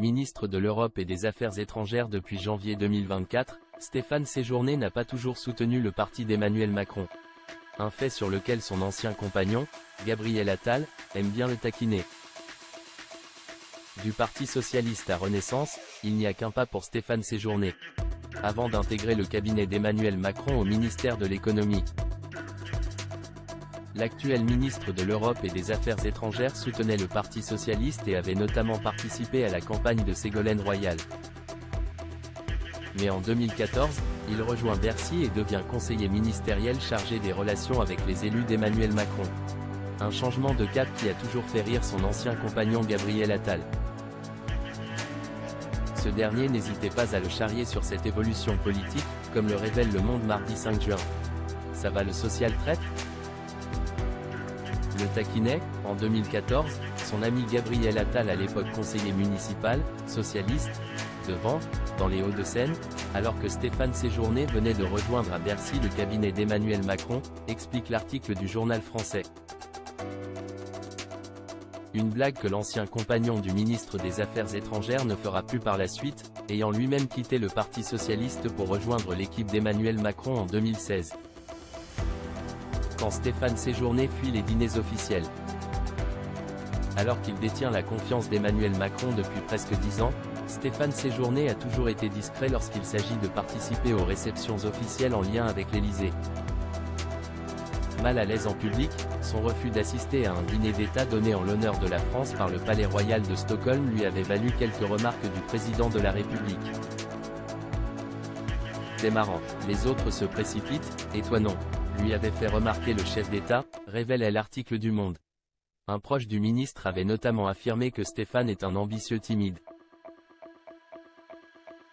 Ministre de l'Europe et des Affaires étrangères depuis janvier 2024, Stéphane Séjourné n'a pas toujours soutenu le parti d'Emmanuel Macron. Un fait sur lequel son ancien compagnon, Gabriel Attal, aime bien le taquiner. Du Parti socialiste à Renaissance, il n'y a qu'un pas pour Stéphane Séjourné. Avant d'intégrer le cabinet d'Emmanuel Macron au ministère de l'économie. L'actuel ministre de l'Europe et des Affaires étrangères soutenait le Parti socialiste et avait notamment participé à la campagne de Ségolène Royal. Mais en 2014, il rejoint Bercy et devient conseiller ministériel chargé des relations avec les élus d'Emmanuel Macron. Un changement de cap qui a toujours fait rire son ancien compagnon Gabriel Attal. Ce dernier n'hésitait pas à le charrier sur cette évolution politique, comme le révèle Le Monde mardi 5 juin. Ça va le social traître ? Le taquinait, en 2014, son ami Gabriel Attal à l'époque conseiller municipal, socialiste, de Vans, dans les Hauts-de-Seine, alors que Stéphane Séjourné venait de rejoindre à Bercy le cabinet d'Emmanuel Macron, explique l'article du journal français. Une blague que l'ancien compagnon du ministre des Affaires étrangères ne fera plus par la suite, ayant lui-même quitté le Parti socialiste pour rejoindre l'équipe d'Emmanuel Macron en 2016. Quand Stéphane Séjourné fuit les dîners officiels. Alors qu'il détient la confiance d'Emmanuel Macron depuis presque 10 ans, Stéphane Séjourné a toujours été discret lorsqu'il s'agit de participer aux réceptions officielles en lien avec l'Élysée. Mal à l'aise en public, son refus d'assister à un dîner d'État donné en l'honneur de la France par le Palais Royal de Stockholm lui avait valu quelques remarques du président de la République. C'est marrant, les autres se précipitent, et toi non, lui avait fait remarquer le chef d'État, révèle l'article du Monde. Un proche du ministre avait notamment affirmé que Stéphane est un ambitieux timide.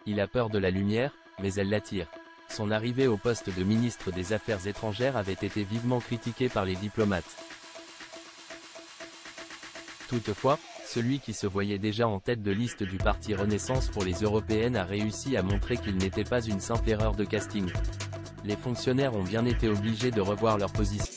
Il a peur de la lumière, mais elle l'attire. Son arrivée au poste de ministre des Affaires étrangères avait été vivement critiquée par les diplomates. Toutefois, celui qui se voyait déjà en tête de liste du parti Renaissance pour les européennes a réussi à montrer qu'il n'était pas une simple erreur de casting. Les fonctionnaires ont bien été obligés de revoir leur position.